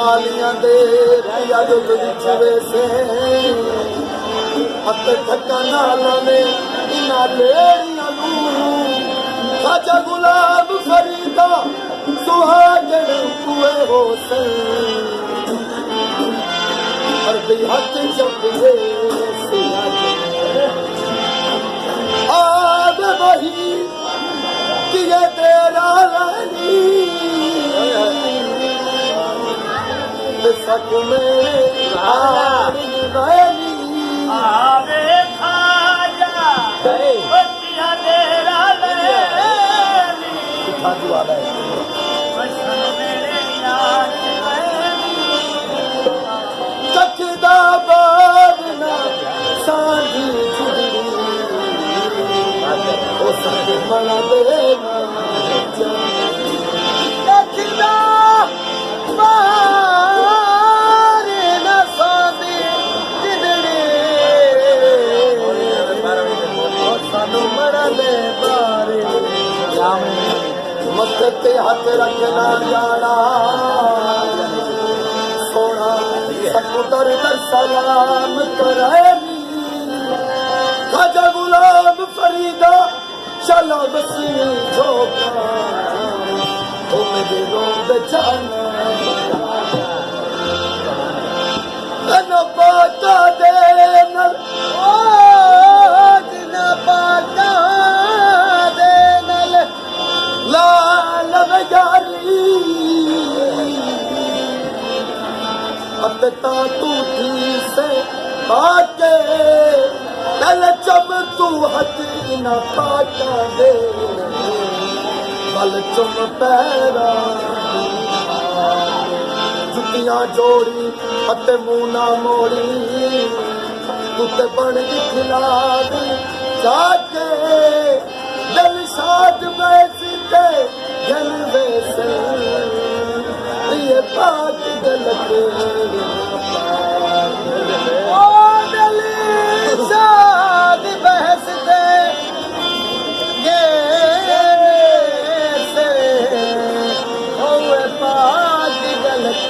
कालियां दे रिया दुध विच वेसे हथ ठक्का नाले इना लेड़ियां खाजा गुलाब फरीदा सुहागण कुए होसन और भी हथ चुके आग वही किए तेरा लाली सक में वैली आवे खाजा बच्चिया तेरा लेली खाजू आ रहा है बसन मेरे यार कखदा बारना सांझी जुड़ी ओ संग मना देना कखदा बारना सांझी जुड़ी ओ संग मना दे बारे मत ते हाथ रखना जाना सोना सपुतर दर सलाम करानी खाजा गुलाम फरीदा चलो बसी झोंका ओ मेरे रोंद जाना न पाता दे नल ओ न पाता दे नल लाल बजारी अतता तू थी से आके नल चम तू हथ न पाता दे बल चुम पैरा जुतियां जोड़ी अते मुना मोड़ी तू ते बन दिखला दे जाके दिल साध बैसते जन वैसे ये बात गलत ओ दिल साध बैसते ये से ओ ये बात गलत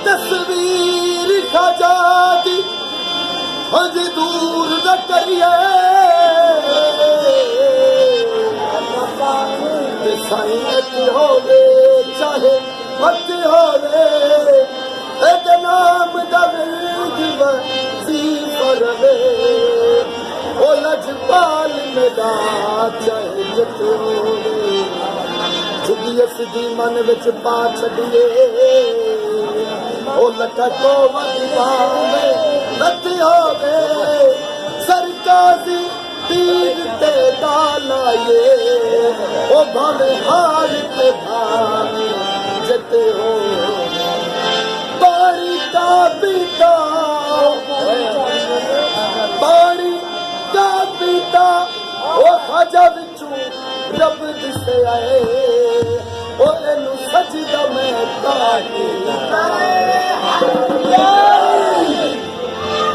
तस्वीर खाजा दी हज दूर न करिए साइंस होवे चाहे मत होवे एक नाम दर्द सी परवे ओ लजपाल मेरा चाहे जित होवे झुगियस दी मन विच पा छड़िए ओ लटा को वदवावे नत होवे सरकारी तीर ते डालाए ओ भावे हार ते भावे जते हो पानी का पीता ओ खाजा विचू रब दिसे आए ओ एनु सजदा मैं ताकी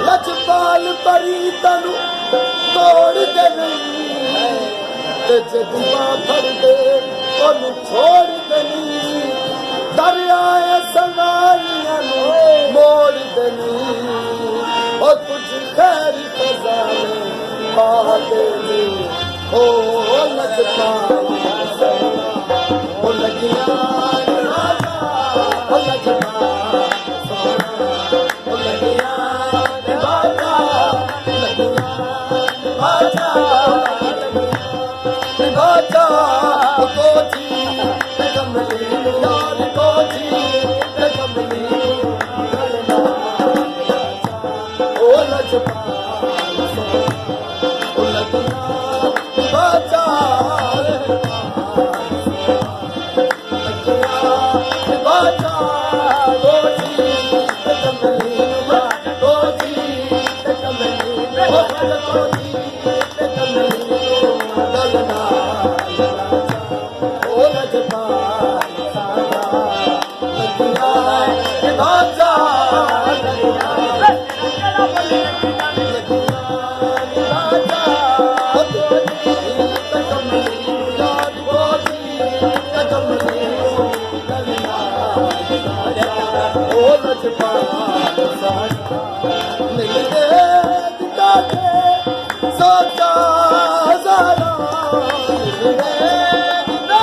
लजपाल परी तनु तोड़ दे ते जदुआ फड़ दे ओनू छोड़ देनी दरियाए संगालियां मोड़ देनी ओ तुझ खैर खजाने पा देनी ओ लजपाल ओ लगिया ओ लजपाल ओ लगिया ਲਜਪਾਲ ਸਾਡਾ ਮਿਲਦੇ ਦਿੱਤਾ ਕੇ ਸੋਚਾ ਜ਼ਰਾ ਮਿਲਦੇ ਦਿੱਤਾ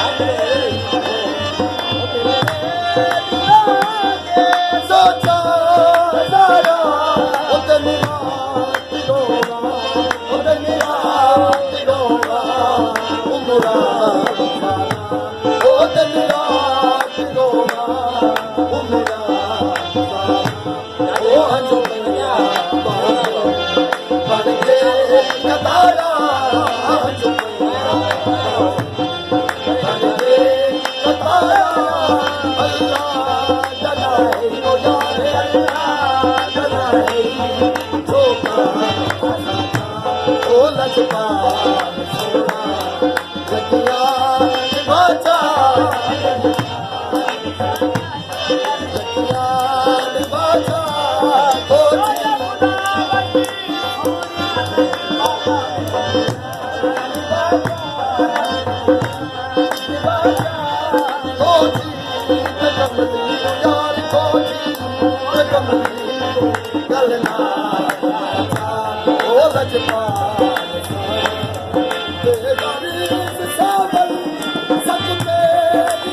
ਕੇ ਸੋਚਾ ਜ਼ਰਾ ਉਦਨ ਰਾਤ ਰੋਵਾ ਉਦਨ ਰਾਤ ਰੋਵਾ ਉਮਰਾ ਉਦਨ ਰਾਤ ਰੋਵਾ ਉਮਰਾ ਉਹ ਅੰਜੋਇਆ ਬਣ ਕੇ ਕਤਾਰਾ ਅੰਜੋਇਆ ਬਣ ਕੇ ਕਤਾਰਾ ਅੱਲਾ ਜਨਾਏ ਉਹ ਯਾਰ ਅੱਲਾ ਜਨਾਏ ਧੋਖਾ ਉਹ ਲਜਪਾਲ ਸੋਨਾ ਜਗਿਆ ਬਾਚਾ ਜਗਿਆ ਬਾਚਾ ਕੋਜੀ ਕੋਜੀ ਕਮਲੀ ਯਾਰ ਕੋਜੀ ਕਮਲੀ ਗੱਲ ਨਾ ਉਹ ਲਜਪਾਲ ਤੇਰੀ ਸਾਵਲ ਸੱਚ ਤੇ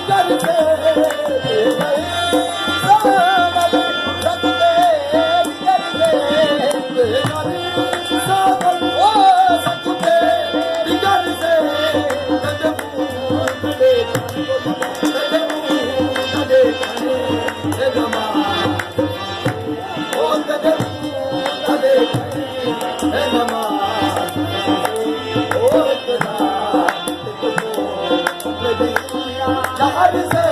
ਕਰ ਤੇ ਸਾਵਲ ਸੱਚ ਤੇ ਕਰ ਤੇ ਤੇਰੀ ਸਾਵਲ ਉਹ ਸੱਚ ਤੇ ਕਰ ਤੇ ਕਦਮੂ ਦੇ ਕਦਮੂ ਦੇ ਕਨੇ ਗਮਾ ਉਹ ਕਦਮੂ ਦੇ ਕਨੇ ਗਮਾ जहर से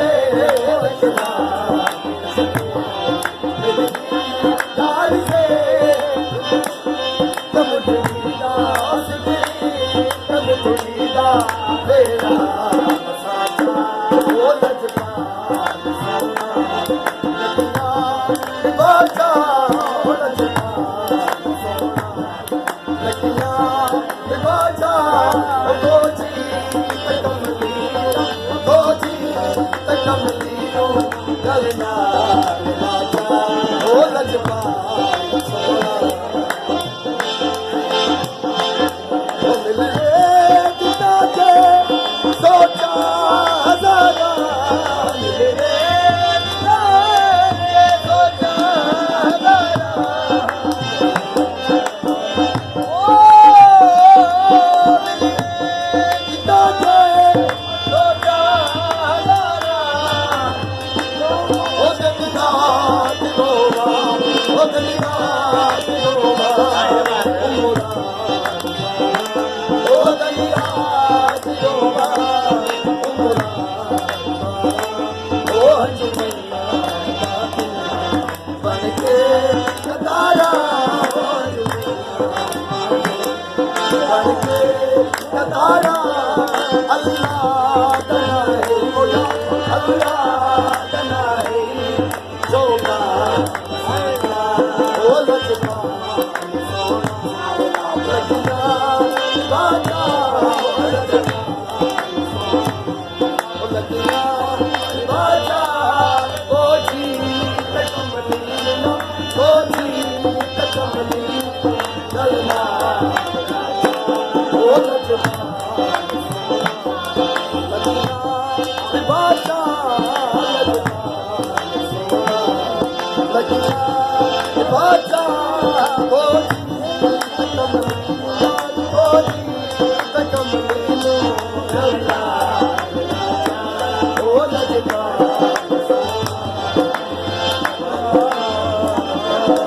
जहर से तब ढूंढा तब ढूंढा मेरा साथा वो लजपाल सोना लजपाल बाजा वो लजपाल सोना लजपाल बाजा कोची गलना राजा ओ लजपाल सोना ओ मिले दिता के सोचा हजारा मिले दिता के सोचा हजारा ओ मिले दिता के सोचा हजारा उदन रात रोवा उदन रात रोवा उमरा उदन रात रोवा उमरा ओ जुमैया बन के कतारा ओ जुमैया बन के कतारा अल्लाह तनाए मोला अल्लाह तनाए जोगा ओ लजपाल सोना लगिया बाजा ओ लगिया बाजा कोजी कमली कोजी कमली गलना ओ लजपाल लगिया बाजा लगिया बाजा कोजी कमली कोजी कमली गलना